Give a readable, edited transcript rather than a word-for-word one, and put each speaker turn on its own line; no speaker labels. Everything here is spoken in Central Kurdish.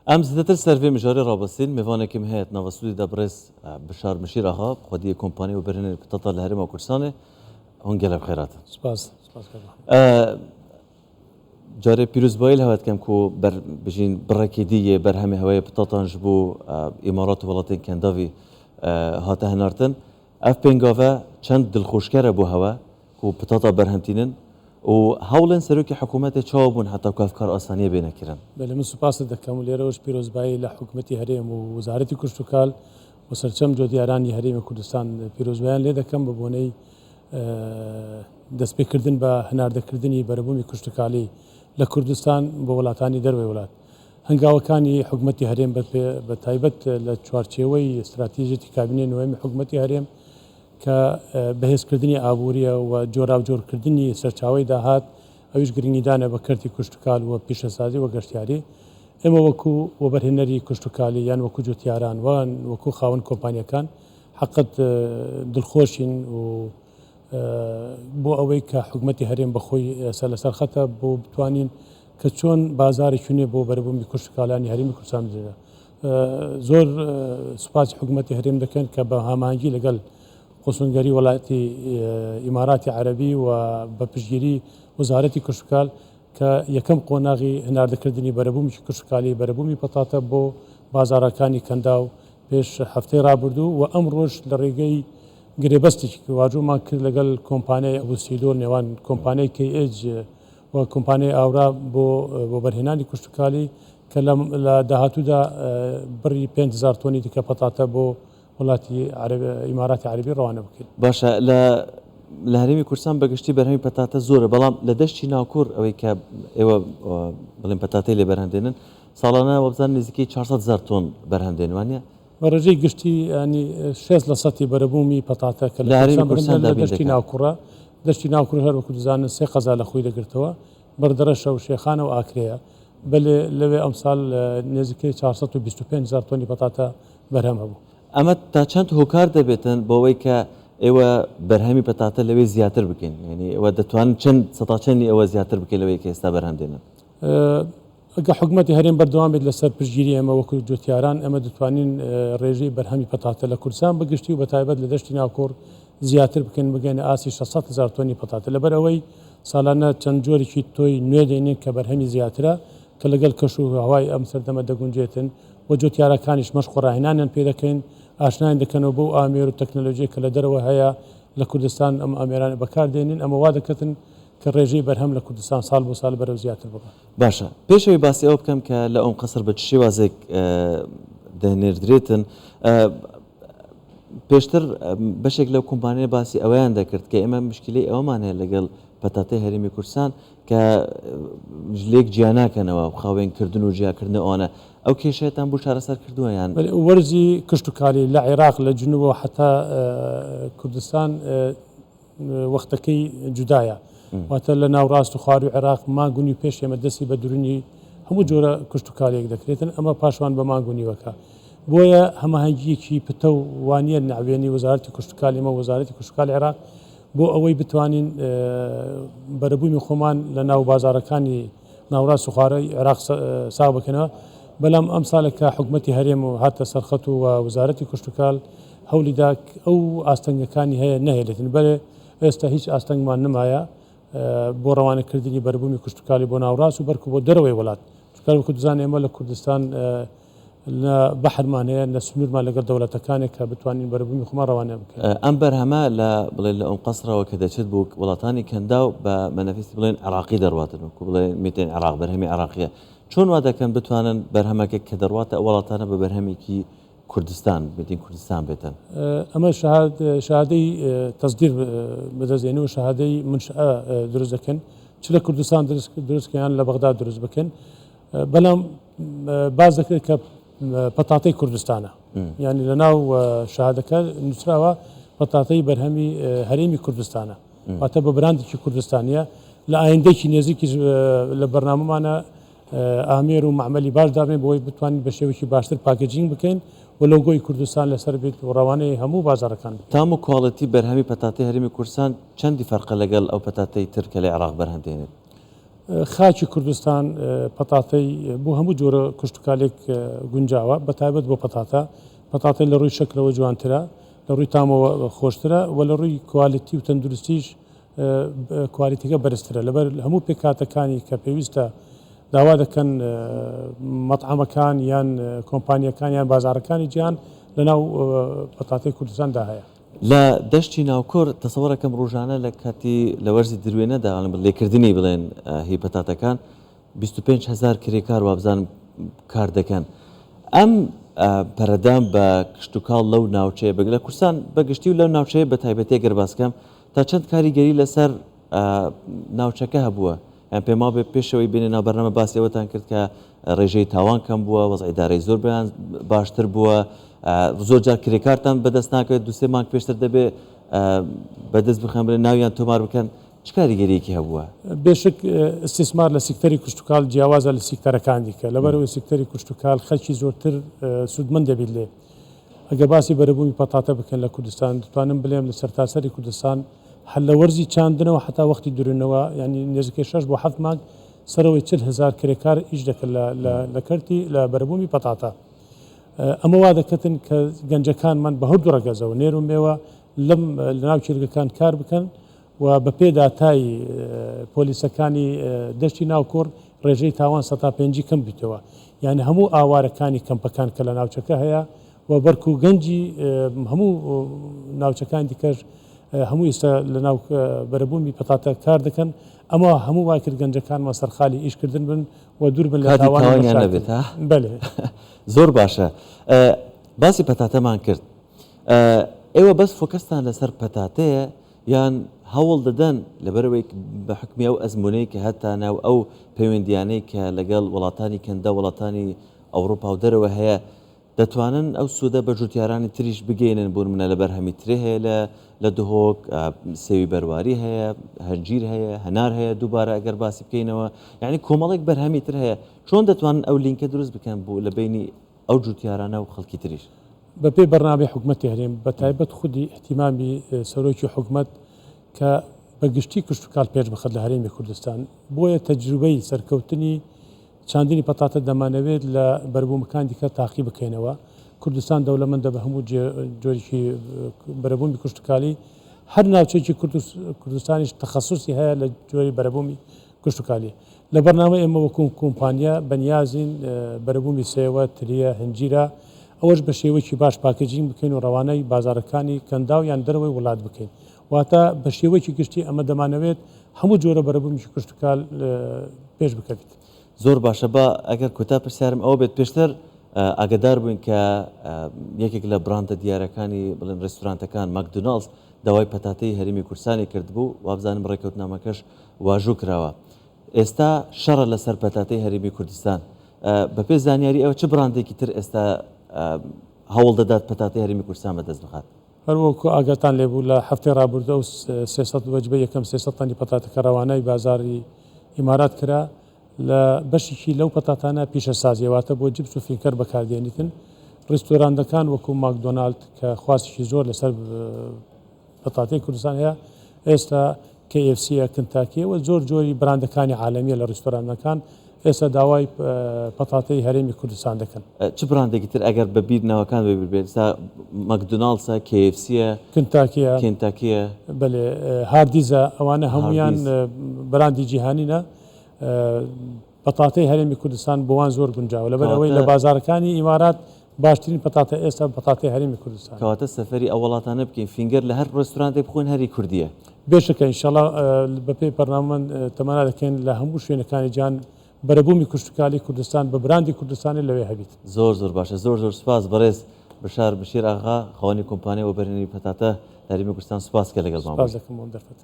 ام زیاتر سروی مجاری رابطین میوانه که میهات نوستودی دبرس بشار مشیر آقا خودی کمپانی و برهنه بتاتا لهرم و کردستان هنگل بخیرات.
سپاس کنم.
جاری پیروز بایل هوات کم کو بر بجین برکیدیه بر همه هوای بتاتان جبو امارات و ولاتین کنداوی هاته هنارتن اف بنگاوه چند دلخوشکره بو هوا کو بتاتا برهمتینن و هولن سروکی حکومت چابون حتی که افکار آسانیه بینه کرن.
بله من سپاس دکم لیروش پیروز بایی لحکومتی هریم و وزارتی کشتکال و سرچم جودیارانی هریم کردستان پیروز بیان لی دکم ببونی دست بکردن با هناردکردنی بربومی کشتکالی لکردستان با ولاتانی دروی ولات. هنگاوکانی حکومتی هریم به تایبەت لە چوارچێوەی استراتیژیەتی کابینەی نوێمی حکومەتی هەرێم کە بەهێزکردنی ئابووریە و جۆراوجۆرکردنی سەرچاوەی داهات ئەویش گرنگیدانە بە کەرتی کوشتکال و پیشەسازی و گەشتیاری ئێمە وەکو وەبەرهێنەری کوشتکالی یان وەکو جوتیاران وان وەکو خاوەن کۆمپانیەکان حقت دڵخۆشین و بۆ ئەوەی کە حکومەتی هەرێم بەخۆی سەرلەسەر خەتە بۆ بتوانین کە چۆن بازارێکونێ بۆ بەرەبوومی کوشتکالانی هەرێمی کوردستان بدرێت. زۆر سوپاسی حکومەتی هەرێم دەکەن کە بە هاماهەنگی لەگەڵ قوسونگەری وڵاتی ئیماراتی عەرەبی و بە پشتگیری وزارەتی کوشتکال کە یەکەم قۆناغی هەناردەکردنی بەرەبوومی کوشتکالی بەرەبوومی پەتاتە بۆ بازارەکانی کەندا و پێش هەفتەی ڕابردوو و ئەم ڕۆژ لە ڕێگەی گرێبەستێکی واژوومان کرد لەگەڵ کۆمپانیای ئەبوسیدۆر نێوان کۆمپانیای KH و کۆمپانیای ئاورا بۆ بەرهێنانی کوشتکالی کە لە داهاتوودا بڕی 5,000 تۆنی دیکە پەتاتە بۆ وڵاتی ئیماراتی عەرەبی ڕەوانە بکەین.
باشە لە هەرێمی کوردستان بەگشتی بەرهەمی پەتاتە زۆرە بەڵام لە دەشتی ناوکوور ئەوەی کە ئێوە بڵێن پەتاتەی لێ بەرهەمدێنن ساڵانە وەبزان نزیکەی 400,000 تۆن بەرهەمدێن وانە
بەڕێژەی گشتی ینی 6% بەرەبوومی پەتاتە کە لە هەرێمی کوردستان دەشتی ناوکوڕە دەشتی ناوکوور هەر وەکو دەزانن 3 قەزا لە خۆی دەگرتەوە بەردەرەشە و شێخانە و ئاکرەیە بەلێ لەوێ ئەمساڵ نزیکەی 425,000 تۆنی پەتاتە بەرهەم هەبوو.
ئەمە تا چەند هۆکار دەبێتن بۆەوەی کە ئێوە بەرهەمی پەتاتە لەوێ زیاتر بکەین یعنی ئەوە دەتوانن چەند سەتا چەندی ئەوە زیاتر بکەین لەوەی کە ئێستا بەرهەمدێنن.
ئەگە حکومەتی هەرێم بەردەوام بێت لەسەر پشتگیری ئەمە وەکو جوتیاران ئەمە دەتوانین ڕێژەی بەرهەمی پەتاتە لە کوردستان بگشتی و بە تایبەت لە دەشتی ناوکۆڕ زیاتر بکەین بگەینە ئاسی 600,000 تۆنی پەتاتە لەبەر ئەوەی ساڵانە چەند جۆرێکی تۆی نوێ دێنین کە بەرهەمی زیاترە کە لەگەڵ کەش و هەوای ئەم سەردەمە دەگونجێتن و جوتیارەکانیش مەشق ڕاهێنانیان پێ دەکەین ئاشنایان دەکەنەوە بۆ ئامێر و تەکنەلۆژیە کە لە دەرەوە هەیە لە کوردستان ئەم ئامێرانە بەکاردێنین ئەمە وا دەکەتن کە ڕێژەی بەرهەم لە کوردستان ساڵ بۆ ساڵ بەرەو زیاتر بکە.
باشە پێشەوەی باسی ئەوە بکەم کە لە ئەوم قەسەر بە چ شێوازێک دەهێنێردرێتن پێشتر بەشێک لەو کۆمپانیای باسی ئەوەیان دەکرد کە ئێمە مشکلەی ئەوەمان هەیە لەگەڵ پەتاتەی هەرێمی کوردستان کە ژلێک جیاناکەنەوە خاوێنکردن و جیاکردن ئەوانە ئەو کێشەیەتان بۆ چارەسەر کردووە یان
وەرزی کشتتوکاری لە عێراق لە جنوبەوە حتا کوردستان وەختەکەی جودایە واتە لە ناوڕاست و خوار و عێراق ماگونی پێش ئێمە دەستی بە درونی هەموو جۆرە کشتتوکارێک دەکرێتن ئەمە پاشوان بە ماگونیوەکە بۆیە هەماهەنگیەکی پتە و وانە ناوێنی وەزارەتی کشتتوکالی ئمە وەزارەتی کشتتوکالی عێراق بۆ ئەوەی بتوانین بەرەبوومی خۆمان لە ناو بازارەکانی ناوڕاست و خوارەی عێراق ساو بکەنەوە بەڵام ئەم ساڵێکە حکومەتی هەرێم و هاتە سەرخەت و وەزارەتی کشتتوکال هەولیدا ئەو ئاستەنگەکانی هەیە نەهێنێتن بەڵێ ئێستا هیچ ئاستەنگمان نمایە بۆ ڕەوانەکردنی بەرەبوومی کشتتوکالی بۆ ناوڕاست و بەرکو بۆ دەرەوەی وڵات چکار وەکو دەزانین ئێمە لە کوردستان لە بەحرمان هەیە لە سنوورمان لەگەڵ دەوڵەتەکانێک کە بتوانین بەرەبوومی خۆمان ڕەوانە بکەین.
ئەم بەرهەمە لە بڵێن لە ئەم قەسرەوە کە دەچێت بۆ وڵاتانی کەندا و بە مەنەفیسی بڵێن عێراقی دەڕواتن وەکو بڵێن میتێن عێراق بەرهەمی عێراقیە چۆن وا دەکەن بتوانن بەرهەمەکە کە دەڕواتە ئەو وڵاتانە بە بەرهەمێکی کوردستان بێتین کوردستان بێتن
ئەمە شهادەی تەصدیر بەدەستێنی و شهادەی منشأە دروست دەکەن چ لە کوردستان دروستکەیان لە بەغداد دروست بکەن بەڵام باز دەکرێت کە پەتاتەی کوردستانە یعنی لە ناو شهادەکە نووسراوە پەتاتەی بەرهەمی هەرێمی کوردستانە واتە بە براندێکی کوردستانیە لە ئایندێکی نێزیکی لە بەرنامەمانە ئامێر و معمەلی باش دابێن بۆی بتوانین بە شێوەیەکی باشتر پاکەجینگ بکەین و لۆگۆی کوردستان لەسەر بێت و ڕەوانەی هەموو بازارەکان
تام و کواڵەتی بەرهەمی پەتاتەی هەرێمی کوردستان چەندی فەرقە لەگەڵ ئەو پەتاتەی تر کە لە عێراق بەرهەمدێنێت
خاچی کوردستان پەتاتەی بۆ هەموو جۆرە کشتتوکالێک گونجاوە بە تایبەت بۆ پەتاتەی لە ڕووی شکلەوە جوانترە لە ڕووی تامەوە خۆشترە و لە ڕووی کوالیتی و تەندروستیش کوالیتیگە بەرزترە لەبەر هەموو پێکاتەکانی کە پێویستە داوا دەکەن مەطعەمەکان یان کۆمپانیەکان یان بازارەکانی گیان لەناو پەتاتەی کوردستاندا هەیە.
لە دەشتی ناوکۆر تەسەوەرەکەم ڕۆژانە لە کاتی لە وەرزی دروێنەدا لێکردنی بڵێن هی پەتاتەکان 25,000 کرێکار وابزانم کار دەکەن. ئەم پەرەدام بە کشتتوکاڵ لەو ناوچەیە بگە لە کوردستان بەگشتی و لەو ناوچەیە بە تایبەتێ گەرباسکەم تا چەند کاریگەری لەسەر ناوچەکە هەبووە یان پێما بێ پێشەوەی بینێ ناوبەرنامە باسیەوەتان کرد کە ڕێژەی تاوان کەم بووە وەزعی ئیدارەی زۆر بیان باشتر بووە زۆر جار کرێکارتان بەدەست ناکەوێت دوسێ مانگ پێشتر دەبێ بەدەست بخەن بڵێن ناویان تۆمار بکەن چ کاریگەریەکی هەبووە؟
بێشک استثمار لە سیکتەری کشتتوکاڵ جیاوازە لە سیکتەرەکان دیکە لەبەرەوەی سیکتەری کشتتوکاڵ خەلکی زۆرتر سوودمەند دەبێت لێ ئەگە باسی بەرەبوومی پەتاتە بکەن لە کوردستان دەتوانم بڵێم لە سەرتاسەری کوردستان هەل لە وەرزی چاندنەوە حتا وەختی درێنەوە ینی نزیکەی 6 بۆ 7 مانگ سەرەوەی 40,000 کرێکار ئیش دەکەن لە کەرتی لە بەرەبوومی پەتاتە. ئەمە وا دەکەتن کە گەنجەکانمان بە هەردوو ڕەگەزەوە نێر و مێوە لەم لەناو چێرگەکان کار بکەن و بە پێداتای پۆلیسەکانی دەشتی ناوکۆڕ ڕێژەی تاوان 105 کەم بیتەوە یعنی هەموو ئاوارەکانی کەمپەکان کە لە ناوچەکە هەیە و بەرک و گەنجی هەموو ناوچەکان دیکەش هەموو ئێستا لە ناو بەرەبوومی پەتاتە کار دەکەن ئەمە هەموو وای کرد گەنجەکانمان سەرخالی ئیشکردن بن و دوور بن لە
تاوانیان نەبێت.
بەێ
زۆر باشە باسی پەتاتەمان کرد ئێوە بەس فۆکەستان لەسەر پەتاتەیە یان هەوڵ دەدەن لەبەرەوەی بە حکمی ئەو ئەزمونەی کە هەتا ناو ئەو پەیوەندیانەی کە لەگەڵ وڵاتانی کەندا وڵاتانی ئەوروپا و دەرەوە هەیە دەتوانن ئەو سوودە بە جوتیارانی تریش بگەینن بوون منە لە بەرهەمی ترێ هەیە لە دهۆک سێوی بەرواری هەیە هەنجیر هەیە هەنار هەیە دووبارە ئەگەر باسی بکەینەوە یعنی کۆمەڵێک بەرهەمی تر هەیە چۆن دەتوانن ئەو لینکە دروست بکەن بوو لە بینی ئەو جوتیارانە و خەڵکی تریش
بەپێی بەرنامەی حکوومەتی هەرێم بە تایبەت خودی احتیمامی سەرۆکی حکوومەت کە بەگشتی کشتتوکاڵ پێش بخەت لە هەرێمی کوردستان بۆیە تەجروبەی سەرکەوتنی چاندنی پەتاتە دەمانەوێت لە بەربوومەکان دیکە تاقی بکەینەوە کوردستان دەوڵەمەندە بە هەموو جۆرێکی بەرەبوومی کشتتوکالی هەر ناوچەیەکی کوردستانیش تەخەسوسی هەیە لە جۆری بەرەبوومی کشتتوکالی لە بەرنامە ئێمە وەکوم کۆمپانیا بەنیازین بەرەبوومی سێوە تریە هەنجیرە ئەوەش بە شێوەیەکی باش پاکەجین بکەین و ڕەوانەی بازارەکانی کەندا و یان دەرەوەی وڵات بکەین واتە بە شێوەیەکی گشتی ئەمە دەمانەوێت هەموو جۆرە بەرەبوومی کشتتوکال پێش بکەوێت.
زۆر باشە بە ئەگەر کوتا پرسیارم ئەوە بێت پێشتر ئاگدار بووین کە یەکێک لە براندە دیارەکانی بڵێن ڕێستورانتەکان ماکدۆناڵدز داوای پەتاتەی هەرێمی کوردستانی کردبوو وابزانم ڕێکەوتنامەکەش واژوو کراوە ئێستا شەڕە لەسەر پەتاتەی هەرێمی کوردستان بەپێ زانیاری ئەوە چه براندێکی تر ئێستا هەوڵ دەدات پەتاتەی هەرێمی کوردستان بەدەست بخات
هەروەکو ئاگاتان لێبوو لە هەفتەی ڕابردە و 300 وەجبە یەکەم 300 تانی پەتاتەکە ڕەوانەی بازاری ئیمارات کرا لە بەشێکی لەو پەتاتانە پیشەسازیەواتە بۆ جبس و فینکەر بەکاردێنیتن ڕێستۆرانەکان وەکو ماکدۆنالد کە خواستێکی زۆر لەسەر پەتاتەی کوردستان هەیە ئێستا KFC کنتاکیەوە زۆر جۆری براندەکانی عالەمیە لە ڕێستۆرانەکان ئێستا داوای پەتاتەی هەرێمی کوردستان دەکەن.
چ براندێکی تر ئەگەر بە بیرنەوەکان ببێت ماکدۆناڵدسە KFCە کنتاکیە
بەێ هاردیزە ئەوانە هەمویان براندی جیهانینە پەتاتەی هەرێمی کوردستان بۆوان زۆر گونجاوە لەبەرەوەی لە بازارەکانی ئیمارات باشترین پەتاتە ئێستا پەتاتەی هەرێمی کوردستان
کەواتە سەفەری ئەو وڵاتانە بکەین فینگەر لە هەر ڕێستورانێک بخۆین هەری کوردیە
بێشەکە ئینشاڵڵا بەپێی بەرنامەن تەمەنا دەکەین لە هەموو شوێنەکانی جیان بەرەبوومی کشتتوکالی کوردستان بە براندی کوردستانی لەوێ هەبیت.
زۆر باشە زۆر سوپاس بەڕێز بەشار بەشیر ئاغا خاوەنی کۆمپانیای وەبەرهێنەری پەتاتە هەرێمی کوردستان سوپاس کە لەگەڵمان.
سوپاس دەکەم بۆم دەرفەت.